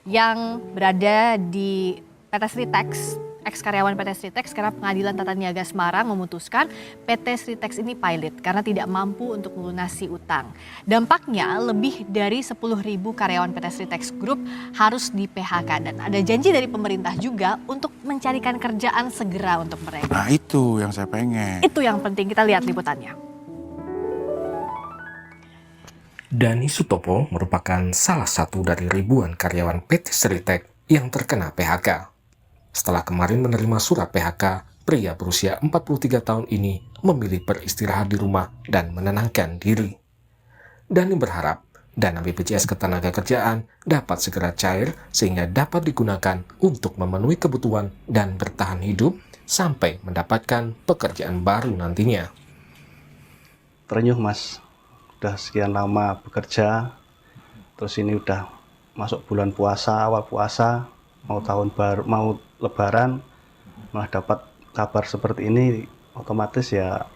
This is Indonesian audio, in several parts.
yang berada di PT Sritex, ex-karyawan PT Sritex, karena Pengadilan Tata Niaga Semarang memutuskan PT Sritex ini pilot karena tidak mampu untuk melunasi utang. Dampaknya lebih dari 10.000 karyawan PT Sritex Group harus di PHK dan ada janji dari pemerintah juga untuk mencarikan kerjaan segera untuk mereka. Nah itu yang saya pengen. Itu yang penting, kita lihat liputannya. Dani Sutopo merupakan salah satu dari ribuan karyawan PT Sritex yang terkena PHK. Setelah kemarin menerima surat PHK, pria berusia 43 tahun ini memilih beristirahat di rumah dan menenangkan diri. Dani berharap dana BPJS Ketenagakerjaan dapat segera cair sehingga dapat digunakan untuk memenuhi kebutuhan dan bertahan hidup sampai mendapatkan pekerjaan baru nantinya. Terenyuh mas, udah sekian lama bekerja, terus ini udah masuk bulan puasa, awal puasa, mau tahun baru, mau lebaran, malah dapat kabar seperti ini, otomatis ya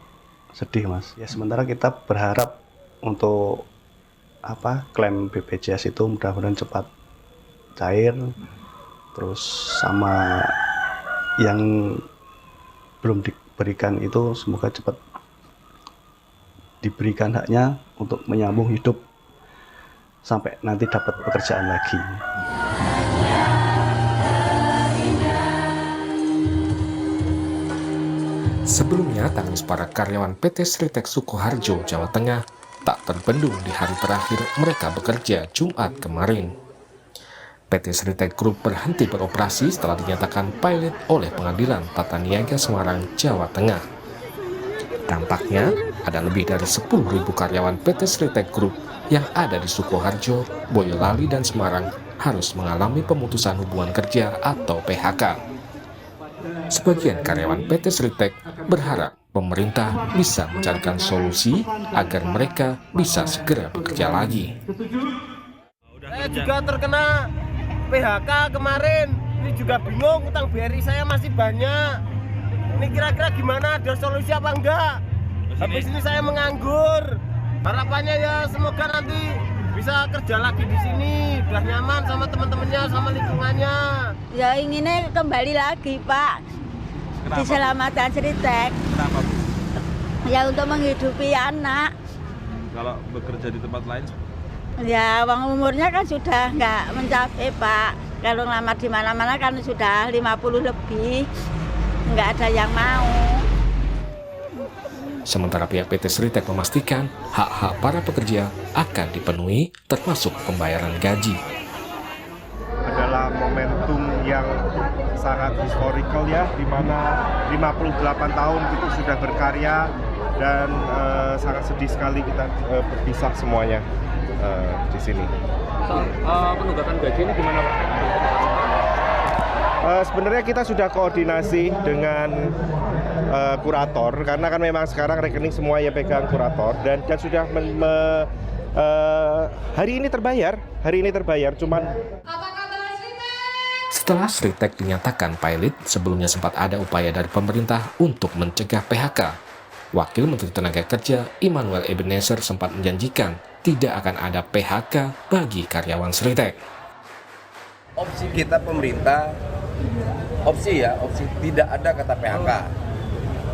sedih mas. Ya sementara kita berharap untuk klaim BPJS itu mudah-mudahan cepat cair, terus sama yang belum diberikan itu semoga cepat diberikan haknya untuk menyambung hidup sampai nanti dapat pekerjaan lagi. Sebelumnya, tangis para karyawan PT Sritex Sukoharjo, Jawa Tengah tak terbendung di hari terakhir mereka bekerja Jumat kemarin. PT Sritex Group berhenti beroperasi setelah dinyatakan pilot oleh Pengadilan Tata Niaga Semarang, Jawa Tengah. Dampaknya, ada lebih dari 10.000 karyawan PT Sritex Group yang ada di Sukoharjo, Boyolali, dan Semarang harus mengalami pemutusan hubungan kerja atau PHK. Sebagian karyawan PT Sritex berharap pemerintah bisa mencarikan solusi agar mereka bisa segera bekerja lagi. Saya juga terkena PHK kemarin, ini juga bingung, utang BRI saya masih banyak. Ini kira-kira gimana, ada solusi apa enggak? Habis ini saya menganggur. Harapannya ya semoga nanti bisa kerja lagi di sini, udah nyaman sama teman-temannya, sama lingkungannya. Ya inginnya kembali lagi Pak. Kenapa? Diselamatkan Sritex. Kenapa Bu? Ya untuk menghidupi anak. Kalau bekerja di tempat lain? Ya uang umurnya kan sudah nggak mencapai Pak. Kalau ngelamar di mana-mana kan sudah 50 lebih. Nggak ada yang mau. Sementara pihak PT Sritex memastikan hak-hak para pekerja akan dipenuhi termasuk pembayaran gaji. Adalah momentum yang sangat historical ya, di mana 58 tahun itu sudah berkarya dan sangat sedih sekali kita berpisah semuanya di sini. Penunggatan gaji ini gimana Pak? Sebenarnya kita sudah koordinasi dengan kurator karena kan memang sekarang rekening semua yang pegang kurator dan sudah hari ini terbayar cuman. Setelah Sritex dinyatakan pilot, sebelumnya sempat ada upaya dari pemerintah untuk mencegah PHK. Wakil Menteri Tenaga Kerja Immanuel Ebenezer sempat menjanjikan tidak akan ada PHK bagi karyawan Sritex. Opsi kita pemerintah, opsi tidak ada kata PHK.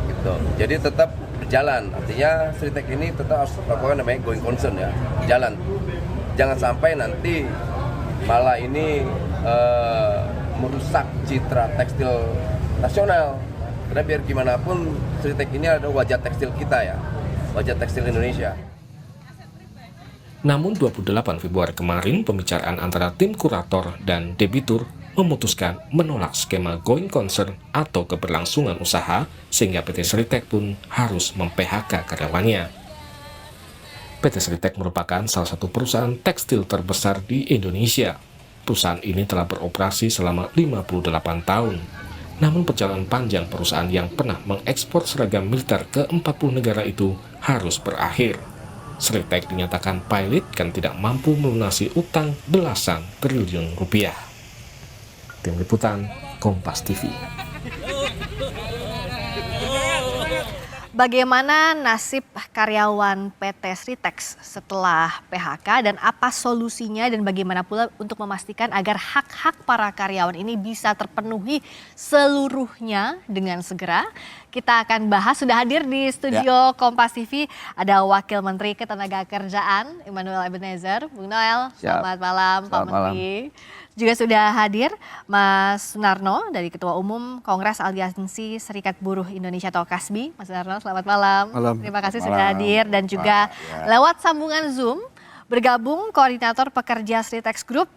Gitu. Jadi tetap berjalan, artinya Sritex ini tetap harus melakukan namanya going concern ya, jalan. Jangan sampai nanti malah ini merusak citra tekstil nasional. Karena biar gimana pun Sritex ini ada wajah tekstil kita ya, wajah tekstil Indonesia. Namun 28 Februari kemarin, pembicaraan antara tim kurator dan debitur memutuskan menolak skema going concern atau keberlangsungan usaha sehingga PT Sritex pun harus mem-PHK karyawannya. PT Sritex merupakan salah satu perusahaan tekstil terbesar di Indonesia. Perusahaan ini telah beroperasi selama 58 tahun. Namun perjalanan panjang perusahaan yang pernah mengekspor seragam militer ke 40 negara itu harus berakhir. Sritex dinyatakan pilot kan tidak mampu melunasi utang belasan triliun rupiah. Tim Liputan, Kompas TV. Bagaimana nasib karyawan PT Sritex setelah PHK dan apa solusinya dan bagaimana pula untuk memastikan agar hak-hak para karyawan ini bisa terpenuhi seluruhnya dengan segera? Kita akan bahas, sudah hadir di studio Kompas TV ada Wakil Menteri Ketenagakerjaan Immanuel Ebenezer. Bung Noel, selamat malam Pak Menteri. Juga sudah hadir Mas Sunarno dari Ketua Umum Kongres Aliansi Serikat Buruh Indonesia atau KASBI. Mas Sunarno, selamat malam. Terima kasih sudah hadir dan juga lewat sambungan Zoom bergabung Koordinator Pekerja Sritex Group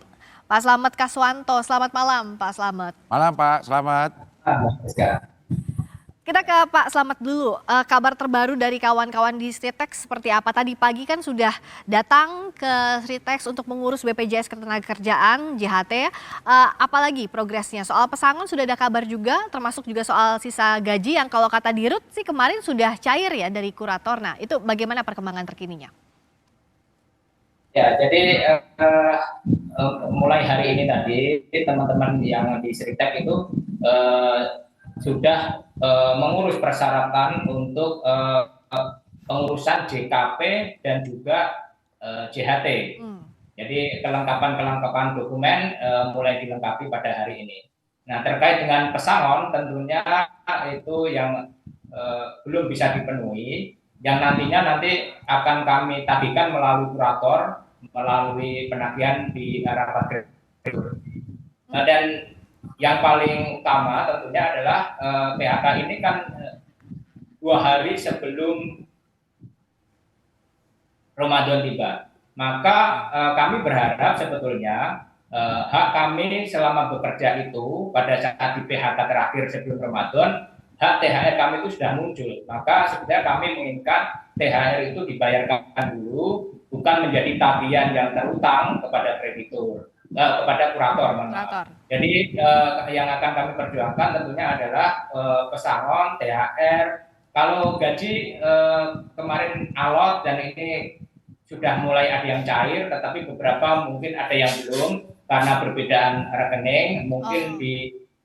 Pak Slamet Kaswanto. Selamat malam Pak Slamet. Malam Pak, selamat. Kita ke Pak Slamet dulu, kabar terbaru dari kawan-kawan di Sritex seperti apa? Tadi pagi kan sudah datang ke Sritex untuk mengurus BPJS Ketenagakerjaan, JHT. Apalagi progresnya? Soal pesangon sudah ada kabar juga, termasuk juga soal sisa gaji yang kalau kata Dirut sih kemarin sudah cair ya dari kurator. Nah itu bagaimana perkembangan terkininya? Ya, jadi mulai hari ini tadi teman-teman yang di Sritex itu sudah mengurus persyaratan untuk pengurusan JKP dan juga JHT. Jadi kelengkapan dokumen mulai dilengkapi pada hari ini. Nah terkait dengan pesangon tentunya itu yang belum bisa dipenuhi, yang nantinya akan kami tagihkan melalui kurator, melalui penagihan di rapat direktur. Nah, dan yang paling utama tentunya adalah PHK ini kan 2 hari sebelum Ramadan tiba. Maka kami berharap sebetulnya hak kami selama bekerja itu pada saat di PHK terakhir sebelum Ramadan, hak THR kami itu sudah muncul. Maka sebenarnya kami menginginkan THR itu dibayarkan dulu, bukan menjadi tagihan yang terutang kepada kreditur. Kepada kurator. Jadi yang akan kami perjuangkan tentunya adalah pesangon, THR. Kalau gaji kemarin alot dan ini sudah mulai ada yang cair, tetapi beberapa mungkin ada yang belum karena perbedaan rekening, mungkin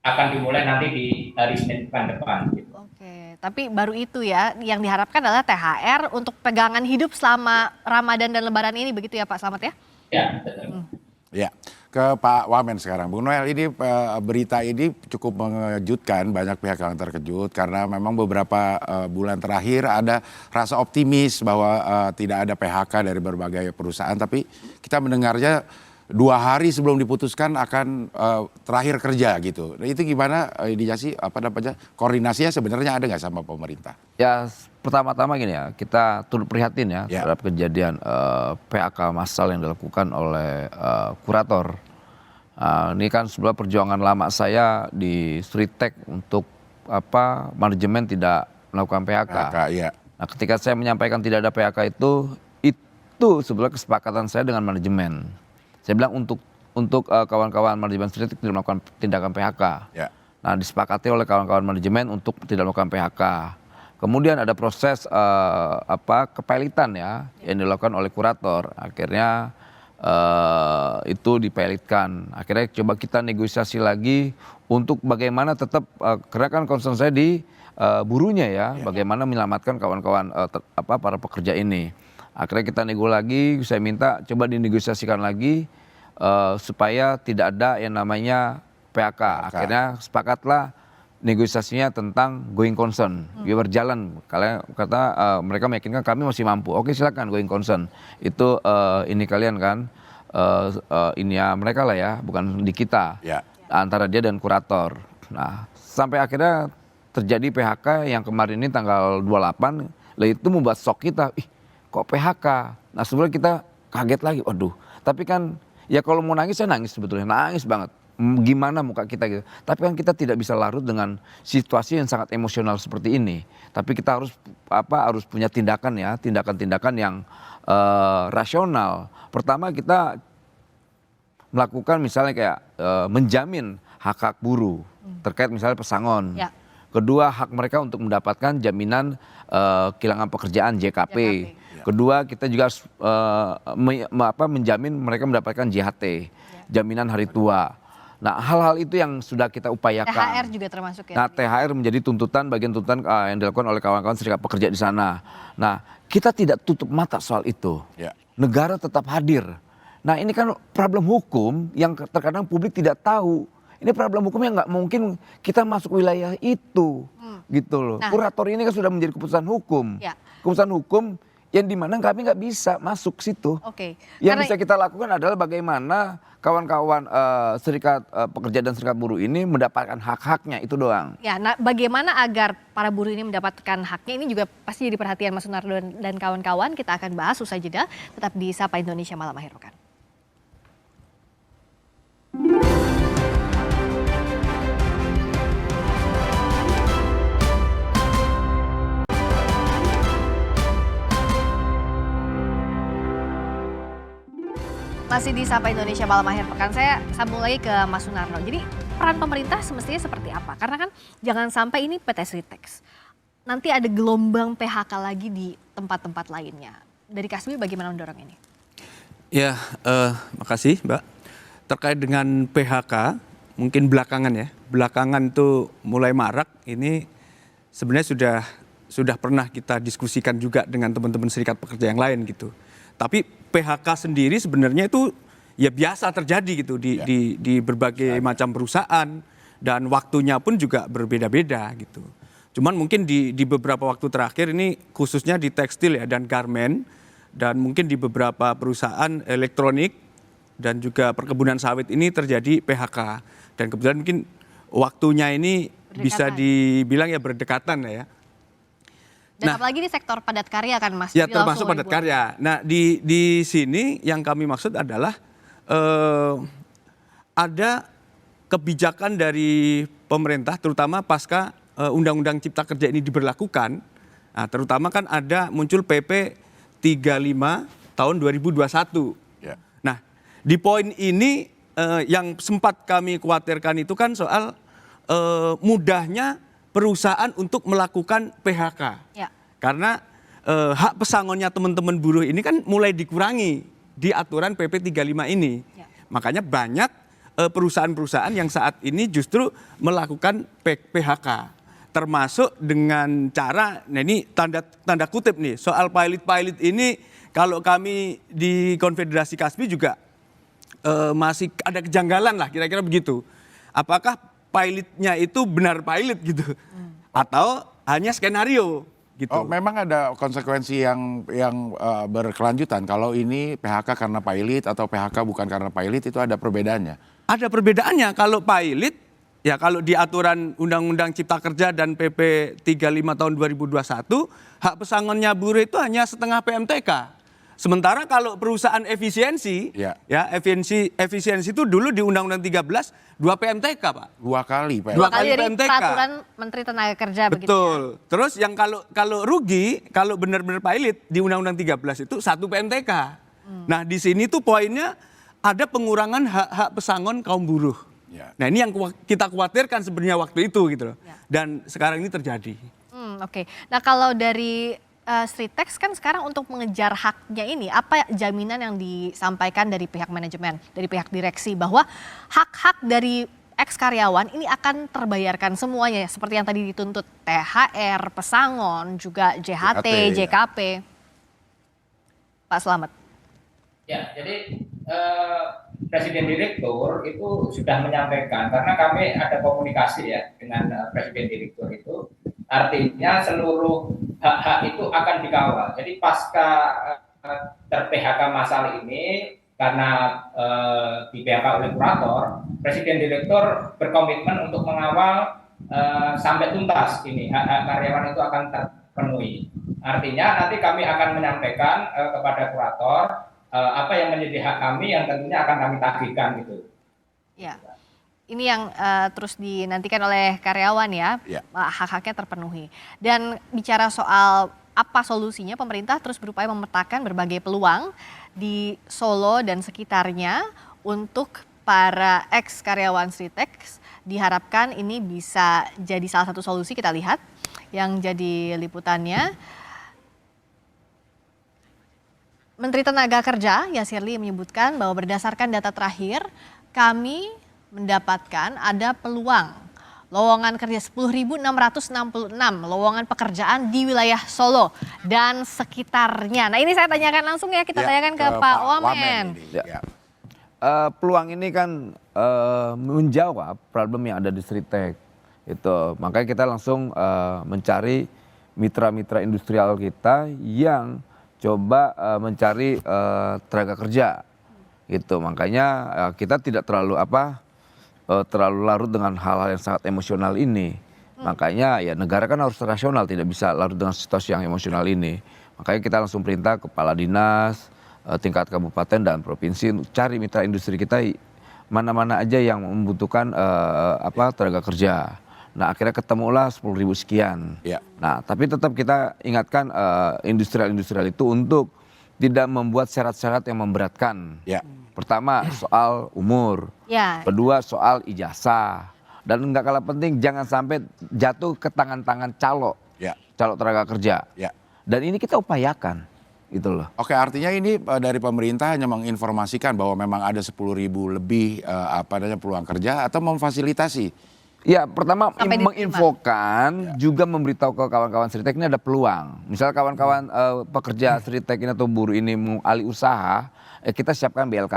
akan dimulai nanti di hari Senin pekan depan. Oke, tapi baru itu ya, yang diharapkan adalah THR untuk pegangan hidup selama Ramadan dan Lebaran ini, begitu ya Pak Slamet ya? Ya, betul. Ya, ke Pak Wamen sekarang. Bung Noel, ini berita ini cukup mengejutkan, banyak pihak yang terkejut karena memang beberapa bulan terakhir ada rasa optimis bahwa tidak ada PHK dari berbagai perusahaan, tapi kita mendengarnya 2 hari sebelum diputuskan akan terakhir kerja gitu. Nah, itu gimana indikasi koordinasinya sebenarnya ada nggak sama pemerintah? Ya pertama-tama gini ya, kita turut prihatin ya terhadap kejadian PHK massal yang dilakukan oleh kurator. Ini kan sebuah perjuangan lama saya di Sritex untuk manajemen tidak melakukan PHK. Nah, ketika saya menyampaikan tidak ada PHK itu sebenarnya kesepakatan saya dengan manajemen. Saya bilang untuk kawan-kawan manajemen Sritex tidak melakukan tindakan PHK. Nah, disepakati oleh kawan-kawan manajemen untuk tidak melakukan PHK. Kemudian ada proses kepilitan ya yang dilakukan oleh kurator. Akhirnya itu dipilotkan. Akhirnya coba kita negosiasi lagi untuk bagaimana tetap karena kan concern saya di buruhnya ya, bagaimana menyelamatkan kawan-kawan para pekerja ini. Akhirnya kita nego lagi, saya minta coba dinegosiasikan lagi supaya tidak ada yang namanya PHK. Akhirnya sepakatlah negosiasinya tentang going concern, berjalan. Kalau kata mereka meyakinkan kami masih mampu. Oke, silakan going concern. Itu ini kalian kan, ini ya mereka lah ya, bukan di kita. Antara dia dan kurator. Nah, sampai akhirnya terjadi PHK yang kemarin ini tanggal 28, lah itu membuat shock kita. Ih, kok PHK? Nah, sebenarnya kita kaget lagi. Waduh, tapi kan ya kalau mau nangis saya nangis sebetulnya, nangis banget. Gimana muka kita gitu. Tapi kan kita tidak bisa larut dengan situasi yang sangat emosional seperti ini. Tapi kita harus punya tindakan ya, tindakan-tindakan yang rasional. Pertama kita melakukan misalnya kayak menjamin hak-hak buruh terkait misalnya pesangon. Kedua, hak mereka untuk mendapatkan jaminan kehilangan pekerjaan JKP. Kedua, kita juga harus menjamin mereka mendapatkan JHT, jaminan hari tua. Nah, hal-hal itu yang sudah kita upayakan. THR juga termasuk ya? Nah, THR menjadi bagian tuntutan yang dilakukan oleh kawan-kawan serikat pekerja di sana. Nah, kita tidak tutup mata soal itu. Ya. Negara tetap hadir. Nah, ini kan problem hukum yang terkadang publik tidak tahu. Ini problem hukum yang nggak mungkin kita masuk wilayah itu, gitu loh. Nah. Kurator ini kan sudah menjadi keputusan hukum. Ya. Keputusan hukum yang dimana kami nggak bisa masuk situ. Oke. Yang bisa kita lakukan adalah bagaimana kawan-kawan serikat pekerja dan serikat buruh ini mendapatkan hak-haknya, itu doang. Ya, nah bagaimana agar para buruh ini mendapatkan haknya ini juga pasti jadi perhatian Mas Sunardo dan kawan-kawan. Kita akan bahas usai jeda, tetap di Sapa Indonesia Malam Akhir Pekan. Masih di Sapa Indonesia Malam Akhir Pekan, saya sambung lagi ke Mas Sunarno. Jadi peran pemerintah semestinya seperti apa? Karena kan jangan sampai ini PT Sritex nanti ada gelombang PHK lagi di tempat-tempat lainnya. Dari Kasbi bagaimana mendorong ini? Ya, makasih Mbak. Terkait dengan PHK, mungkin belakangan tuh mulai marak. Ini sebenarnya sudah pernah kita diskusikan juga dengan teman-teman serikat pekerja yang lain gitu. Tapi PHK sendiri sebenarnya itu ya biasa terjadi gitu di berbagai macam perusahaan dan waktunya pun juga berbeda-beda gitu. Cuman mungkin di beberapa waktu terakhir ini khususnya di tekstil ya dan garment dan mungkin di beberapa perusahaan elektronik dan juga perkebunan sawit ini terjadi PHK. Dan kebetulan mungkin waktunya ini bisa dibilang ya berdekatan ya. Dan apalagi di sektor padat karya kan Mas? Ya termasuk padat karya. Nah di sini yang kami maksud adalah ada kebijakan dari pemerintah terutama pasca Undang-Undang Cipta Kerja ini diberlakukan. Nah, terutama kan ada muncul PP 35 tahun 2021. Ya. Nah di poin ini yang sempat kami khawatirkan itu kan soal mudahnya perusahaan untuk melakukan PHK. Ya. Karena hak pesangonnya teman-teman buruh ini kan mulai dikurangi di aturan PP 35 ini. Ya. Makanya banyak perusahaan-perusahaan yang saat ini justru melakukan PHK. Termasuk dengan cara, nah ini tanda kutip nih, soal pilot ini kalau kami di Konfederasi Kasbi juga masih ada kejanggalan lah kira-kira begitu. Apakah pilotnya itu benar pilot gitu atau hanya skenario gitu. Oh, memang ada konsekuensi yang berkelanjutan. Kalau ini PHK karena pilot atau PHK bukan karena pilot itu ada perbedaannya. Ada perbedaannya. Kalau pilot ya kalau di aturan Undang-Undang Cipta Kerja dan PP 35 tahun 2021 hak pesangonnya buruh itu hanya setengah PMTK. Sementara kalau perusahaan efisiensi, ya efisiensi itu dulu di Undang-Undang 13 2 PMTK Pak. 2 kali Pak. 2 kali dari PMTK. peraturan Menteri Tenaga Kerja begitu. Betul. Terus yang kalau rugi, kalau benar-benar pilot di Undang-Undang 13 itu 1 PMTK. Nah di sini tuh poinnya ada pengurangan hak-hak pesangon kaum buruh. Ya. Nah ini yang kita khawatirkan sebenarnya waktu itu gitu loh. Ya. Dan sekarang ini terjadi. Oke. Nah kalau dari Sritex kan sekarang untuk mengejar haknya ini, apa jaminan yang disampaikan dari pihak manajemen, dari pihak direksi bahwa hak-hak dari ex karyawan ini akan terbayarkan semuanya seperti yang tadi dituntut THR, pesangon, juga JHT, JKP. Pak Slamet. Ya, jadi Presiden Direktur itu sudah menyampaikan karena kami ada komunikasi ya dengan Presiden Direktur itu. Artinya seluruh hak-hak itu akan dikawal. Jadi pasca ter-PHK massal ini karena di PHK oleh kurator, Presiden Direktur berkomitmen untuk mengawal sampai tuntas ini hak-hak karyawan itu akan terpenuhi. Artinya nanti kami akan menyampaikan kepada kurator apa yang menjadi hak kami yang tentunya akan kami tagihkan gitu. Ya. Ini yang terus dinantikan oleh karyawan ya, hak-haknya terpenuhi. Dan bicara soal apa solusinya, pemerintah terus berupaya memetakan berbagai peluang di Solo dan sekitarnya untuk para ex karyawan Sritex. Diharapkan ini bisa jadi salah satu solusi, kita lihat yang jadi liputannya. Menteri Tenaga Kerja Yasirli menyebutkan bahwa berdasarkan data terakhir kami mendapatkan ada peluang lowongan kerja 10.666 lowongan pekerjaan di wilayah Solo dan sekitarnya. Nah ini saya tanyakan langsung ya, kita tanyakan ke Pak Wamen. Peluang ini kan menjawab problem yang ada di Sritek. Itu makanya kita langsung mencari mitra-mitra industrial kita yang coba mencari tenaga kerja. Gitu. Makanya kita tidak terlalu terlalu larut dengan hal-hal yang sangat emosional ini. Makanya ya negara kan harus rasional, tidak bisa larut dengan situasi yang emosional ini. Makanya kita langsung perintah kepala dinas, tingkat kabupaten dan provinsi untuk cari mitra industri kita mana-mana aja yang membutuhkan tenaga kerja. Nah akhirnya ketemulah 10.000 sekian. Ya. Nah tapi tetap kita ingatkan industrial-industrial itu untuk tidak membuat syarat-syarat yang memberatkan. Ya. Pertama soal umur, kedua soal ijazah, dan nggak kalah penting jangan sampai jatuh ke tangan-tangan calo tenaga kerja. Dan ini kita upayakan, gitu loh. Oke, artinya ini dari pemerintah hanya menginformasikan bahwa memang ada 10.000 lebih peluang kerja atau memfasilitasi. Ya, pertama menginfokan, juga memberitahu ke kawan-kawan Sritek ini ada peluang. Misal kawan-kawan pekerja Sritek ini atau buruh ini mau alih usaha, kita siapkan BLK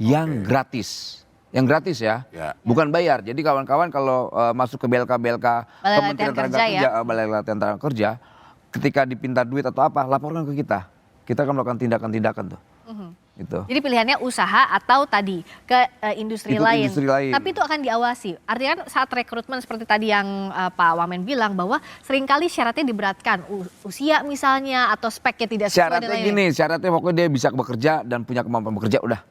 yang gratis. Yang gratis ya, bukan bayar. Jadi kawan-kawan kalau masuk ke BLK Kementerian Tenaga Kerja, Balai Latihan Tenaga Kerja, ketika dipinta duit atau apa, laporkan ke kita. Kita akan melakukan tindakan-tindakan tuh. Gitu. Jadi pilihannya usaha atau tadi ke industri lain. Tapi itu akan diawasi. Artinya kan saat rekrutmen seperti tadi yang Pak Wamen bilang bahwa seringkali syaratnya diberatkan. Usia misalnya atau speknya tidak sesuai. Syaratnya gini, syaratnya pokoknya dia bisa bekerja dan punya kemampuan bekerja udah.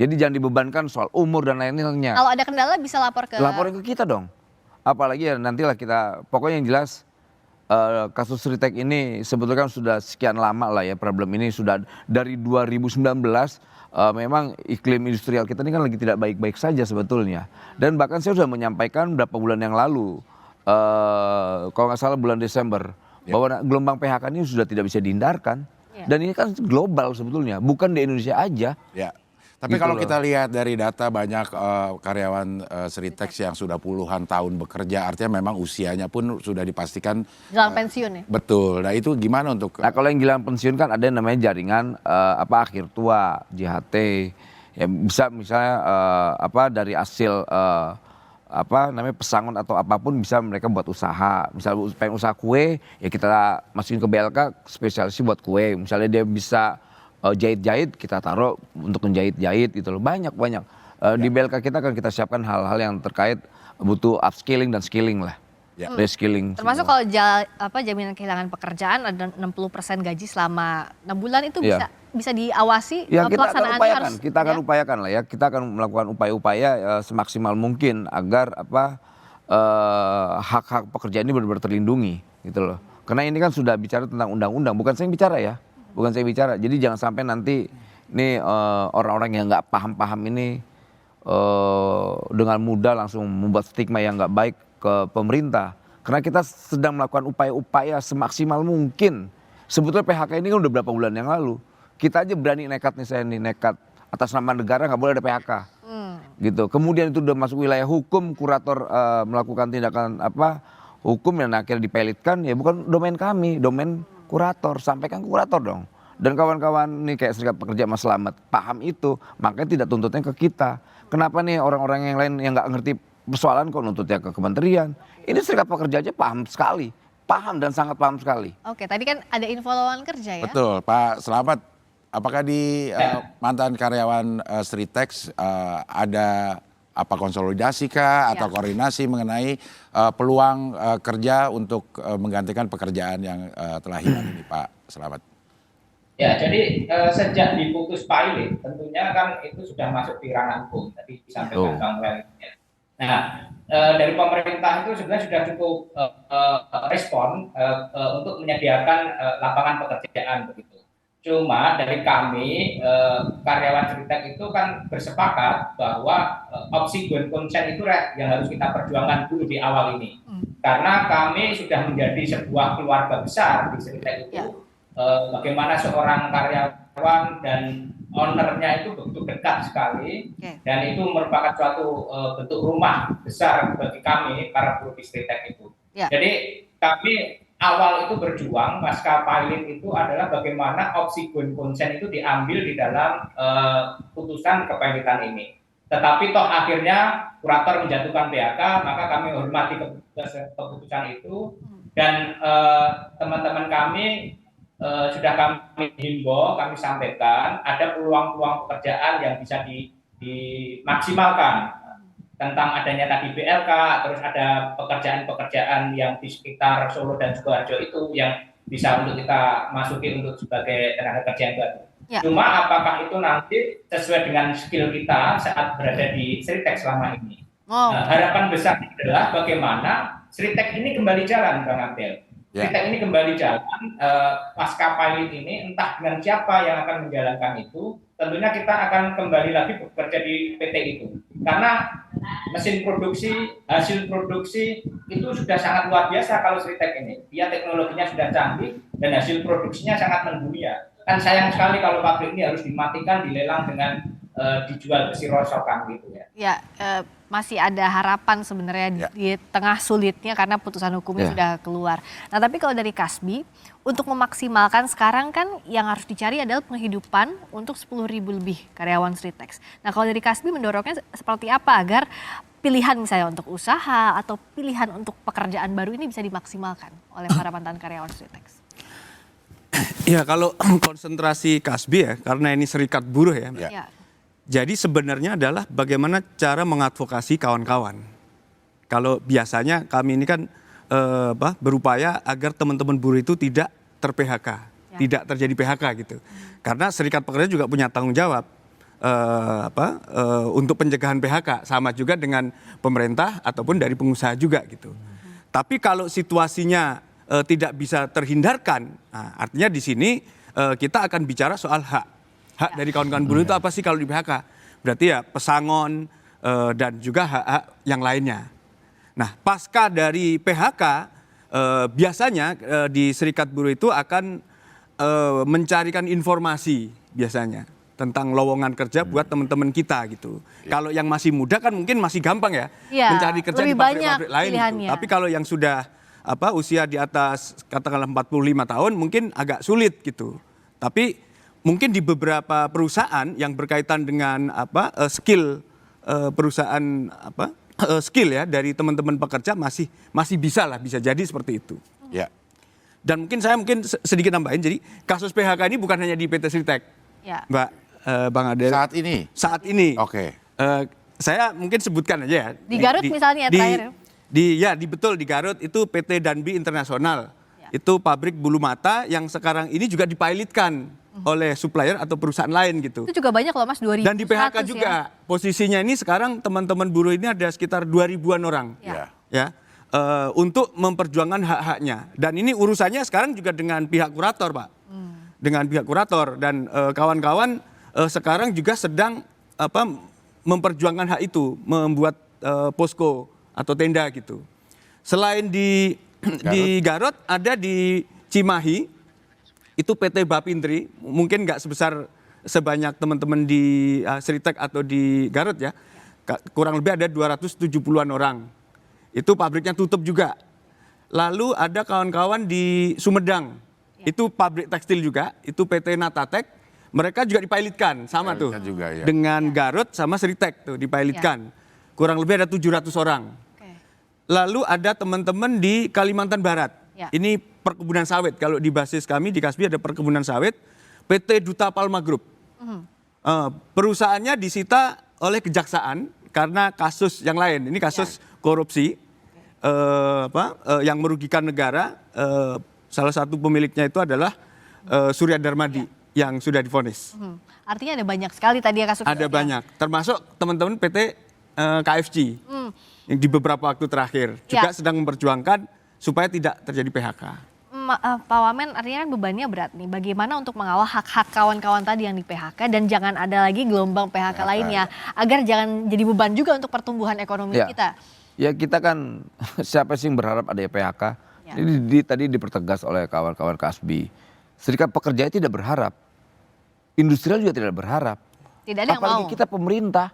Jadi jangan dibebankan soal umur dan lain-lainnya. Kalau ada kendala bisa laporin ke kita dong. Apalagi ya nantilah kita, pokoknya yang jelas kasus Sritek ini sebetulnya kan sudah sekian lama lah ya, problem ini sudah dari 2019 memang iklim industrial kita ini kan lagi tidak baik-baik saja sebetulnya. Dan bahkan saya sudah menyampaikan beberapa bulan yang lalu, kalau nggak salah bulan Desember, bahwa gelombang PHK ini sudah tidak bisa dihindarkan. Dan ini kan global sebetulnya, bukan di Indonesia aja. Tapi gitu kalau kita lihat dari data banyak karyawan Sritek yang sudah puluhan tahun bekerja, artinya memang usianya pun sudah dipastikan jalan pensiun ya. Betul. Nah itu gimana untuk? Nah kalau yang jalan pensiun kan ada yang namanya jaringan akhir tua, JHT, ya bisa misalnya dari hasil pesangon atau apapun bisa mereka buat usaha. Misalnya pengen usaha kue, ya kita masukin ke BLK spesialisasi buat kue. Misalnya dia bisa jahit-jahit, kita taruh untuk menjahit-jahit gitu loh. Banyak. Di BLK kita kan kita siapkan hal-hal yang terkait butuh upskilling dan skilling lah. Reskilling. Termasuk kalau jaminan kehilangan pekerjaan ada 60% gaji selama 6 bulan itu bisa diawasi pelaksanaannya. Kita akan upayakan lah ya. Kita akan melakukan upaya-upaya semaksimal mungkin agar hak-hak pekerja ini benar-benar terlindungi gitu loh. Karena ini kan sudah bicara tentang undang-undang, bukan saya yang bicara ya. Bukan saya bicara, jadi jangan sampai nanti ini orang-orang yang nggak paham ini dengan mudah langsung membuat stigma yang nggak baik ke pemerintah. Karena kita sedang melakukan upaya-upaya semaksimal mungkin. Sebetulnya PHK ini kan udah berapa bulan yang lalu. Kita aja berani nekat atas nama negara nggak boleh ada PHK. Gitu. Kemudian itu udah masuk wilayah hukum, kurator melakukan tindakan hukum yang akhirnya dipilotkan, ya bukan domain kami, domain kurator, sampaikan ke kurator dong. Dan kawan-kawan nih kayak Serikat Pekerja Mas Slamet paham itu, makanya tidak tuntutnya ke kita. Kenapa nih orang-orang yang lain yang nggak ngerti persoalan kok nuntutnya ke kementerian? Ini Serikat Pekerja aja paham sekali, paham dan sangat paham sekali. Oke, tadi kan ada info lowongan kerja ya? Betul, Pak Slamet. Apakah di mantan karyawan Sritek ada konsolidasi kah atau koordinasi mengenai peluang kerja untuk menggantikan pekerjaan yang telah hilang ini, Pak Slamet? Ya, jadi sejak diputus pilot, tentunya kan itu sudah masuk di ranah hukum, tadi disampaikan Bang Wel. Nah, dari pemerintah itu sebenarnya sudah cukup respon untuk menyediakan lapangan pekerjaan begitu. Cuma dari kami karyawan Sritek itu kan bersepakat bahwa opsi going concern itu yang harus kita perjuangkan dulu di awal ini. Karena kami sudah menjadi sebuah keluarga besar di Sritek itu. Bagaimana seorang karyawan dan ownernya itu begitu dekat sekali, dan itu merupakan suatu bentuk rumah besar bagi kami para buruh di Stritek itu. Jadi kami awal itu berjuang pasca pilot itu adalah bagaimana opsi going concern itu diambil di dalam putusan kepilotan ini. Tetapi toh akhirnya kurator menjatuhkan PHK, maka kami hormati keputusan itu, dan teman-teman kami sudah kami himbau, kami sampaikan ada peluang-peluang pekerjaan yang bisa dimaksimalkan tentang adanya tadi BLK, terus ada pekerjaan-pekerjaan yang di sekitar Solo dan Sukoharjo itu yang bisa untuk kita masuki untuk sebagai tenaga kerja yang baru. Cuma apakah itu nanti sesuai dengan skill kita saat berada di Stritek selama ini? Harapan besar adalah bagaimana Stritek ini kembali jalan, Bang Abel. Stritek ini kembali jalan pasca pilot ini, entah dengan siapa yang akan menjalankan itu, tentunya kita akan kembali lagi bekerja di PT itu. Karena mesin produksi, hasil produksi itu sudah sangat luar biasa kalau Stritek ini. Dia teknologinya sudah canggih dan hasil produksinya sangat mendunia. Kan sayang sekali kalau pabrik ini harus dimatikan, dilelang dengan dijual besi rosokan gitu ya. Masih ada harapan sebenarnya di tengah sulitnya karena putusan hukumnya sudah keluar. Nah, tapi kalau dari Kasbi, untuk memaksimalkan sekarang kan yang harus dicari adalah penghidupan untuk 10.000 lebih karyawan Stritek. Nah, kalau dari Kasbi mendorongnya seperti apa agar pilihan misalnya untuk usaha atau pilihan untuk pekerjaan baru ini bisa dimaksimalkan oleh para mantan karyawan Stritek? Ya, kalau konsentrasi Kasbi ya, karena ini serikat buruh ya. Jadi sebenarnya adalah bagaimana cara mengadvokasi kawan-kawan. Kalau biasanya kami ini kan berupaya agar teman-teman buruh itu tidak ter-PHK, tidak terjadi PHK gitu. Karena serikat pekerja juga punya tanggung jawab untuk pencegahan PHK, sama juga dengan pemerintah ataupun dari pengusaha juga gitu. Tapi kalau situasinya tidak bisa terhindarkan, artinya di sini kita akan bicara soal hak dari kawan-kawan buruh itu apa sih kalau di PHK? Berarti ya pesangon dan juga hak-hak yang lainnya. Nah, pasca dari PHK biasanya di serikat buruh itu akan mencarikan informasi biasanya tentang lowongan kerja buat teman-teman kita gitu. Kalau yang masih muda kan mungkin masih gampang ya mencari kerja di pabrik-pabrik lain gitu. Tapi kalau yang sudah usia di atas katakanlah 45 tahun mungkin agak sulit gitu. Tapi mungkin di beberapa perusahaan yang berkaitan dengan skill perusahaan skill ya dari teman-teman pekerja masih bisa jadi seperti itu. Ya. Dan mungkin saya sedikit nambahin, jadi kasus PHK ini bukan hanya di PT Stritek, Mbak Bang Adel. Saat ini. Oke. Saya mungkin sebutkan aja ya. Di Garut misalnya terakhir. Betul di Garut itu PT Danbi Internasional. Itu pabrik bulu mata yang sekarang ini juga dipilotkan oleh supplier atau perusahaan lain gitu. Itu juga banyak loh Mas, 2.000. Dan di PHK juga. Posisinya ini sekarang teman-teman buruh ini ada sekitar 2.000-an orang. Untuk memperjuangkan hak-haknya. Dan ini urusannya sekarang juga dengan pihak kurator, Pak. Dengan pihak kurator dan kawan-kawan sekarang juga sedang memperjuangkan hak itu, membuat posko atau tenda gitu. Selain di Garut, ada di Cimahi, itu PT Bapindri, mungkin nggak sebanyak teman-teman di Stritek atau di Garut ya, kurang lebih ada 270-an orang. Itu pabriknya tutup juga. Lalu ada kawan-kawan di Sumedang, itu pabrik tekstil juga, itu PT Natatek, mereka juga dipilotkan sama tuh, juga, dengan Garut sama Stritek tuh dipilotkan. Kurang lebih ada 700 orang. Lalu ada teman-teman di Kalimantan Barat. Ini perkebunan sawit. Kalau di basis kami di Kasbi ada perkebunan sawit. PT Duta Palma Group. Perusahaannya disita oleh kejaksaan karena kasus yang lain. Ini kasus korupsi yang merugikan negara. Salah satu pemiliknya itu adalah Surya Darmadi yang sudah divonis. Artinya ada banyak sekali tadi ya kasus. Ada banyak. Termasuk teman-teman PT KFC. Yang di beberapa waktu terakhir juga sedang memperjuangkan supaya tidak terjadi PHK. Pak Wamen, artinya kan bebannya berat nih. Bagaimana untuk mengawal hak-hak kawan-kawan tadi yang di PHK dan jangan ada lagi gelombang PHK lainnya agar jangan jadi beban juga untuk pertumbuhan ekonomi kita. Ya kita kan siapa sih yang berharap ada PHK? Ini tadi dipertegas oleh kawan-kawan Kasbi. Serikat pekerja tidak berharap industrial juga tidak berharap. Tidak ada yang Apalagi mau. kita pemerintah,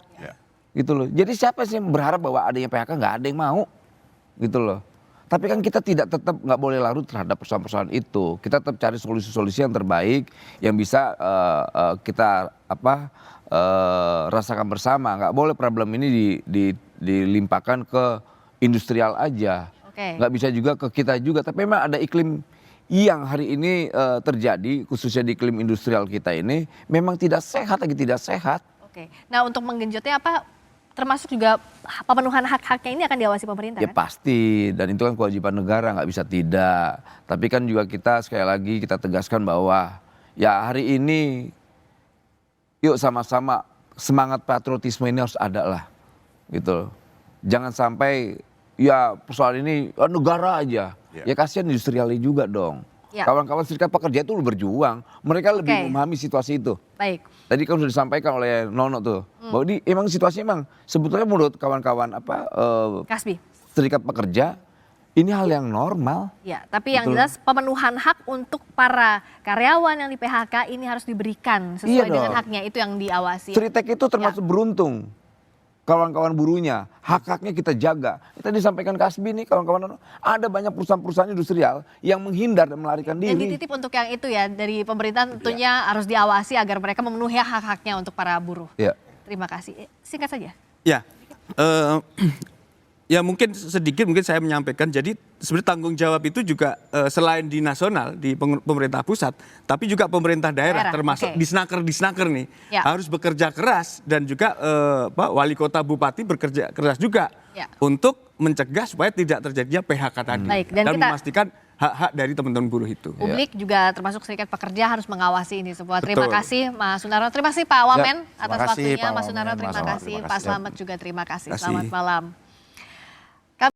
gitu loh. Jadi siapa sih yang berharap bahwa adanya PHK? Nggak ada yang mau, gitu loh. Tapi kan kita tetap nggak boleh larut terhadap persoalan-persoalan itu. Kita tetap cari solusi-solusi yang terbaik yang bisa kita rasakan bersama. Nggak boleh problem ini dilimpahkan ke industrial aja. Nggak bisa juga ke kita juga. Tapi memang ada iklim yang hari ini terjadi, khususnya di iklim industrial kita ini, memang tidak sehat, lagi tidak sehat. Oke. Nah, untuk menggenjotnya apa? Termasuk juga pemenuhan hak-haknya ini akan diawasi pemerintah, Ya kan? pasti, dan itu kan kewajiban negara, nggak bisa tidak. Tapi kan juga kita sekali lagi kita tegaskan bahwa ya hari ini yuk sama-sama semangat patriotisme ini harus ada lah, gitu. Jangan sampai ya persoalan ini negara aja, ya kasihan industrialnya juga dong. Ya. Kawan-kawan serikat pekerja itu berjuang, mereka lebih memahami situasi itu. Baik. Tadi kan sudah disampaikan oleh Nono tuh, bahwa ini emang situasinya emang sebetulnya menurut kawan-kawan Kasbi. serikat pekerja ini hal yang normal. Ya, tapi yang jelas pemenuhan hak untuk para karyawan yang di PHK ini harus diberikan sesuai dengan haknya, itu yang diawasi. Seritek itu termasuk beruntung. Kawan-kawan buruhnya, hak-haknya kita jaga. Kita disampaikan Kasbi nih kawan-kawan, ada banyak perusahaan-perusahaan industrial yang menghindar dan melarikan diri. Dan dititip untuk yang itu ya, dari pemerintah tentunya harus diawasi agar mereka memenuhi hak-haknya untuk para buruh. Ya. Terima kasih. Singkat saja. Ya, ya mungkin sedikit mungkin saya menyampaikan. Jadi sebenarnya tanggung jawab itu juga selain di nasional, di pemerintah pusat, tapi juga pemerintah daerah termasuk disnaker nih harus bekerja keras, dan juga wali kota bupati bekerja keras juga untuk mencegah supaya tidak terjadinya PHK tadi. Baik, dan memastikan hak-hak dari teman-teman buruh itu. Publik juga termasuk serikat pekerja harus mengawasi ini semua. Terima kasih Mas Sunarno, terima kasih Pak Wamen atas waktunya. Mas Sunarno terima kasih, Pak Slamet juga terima kasih. Selamat malam.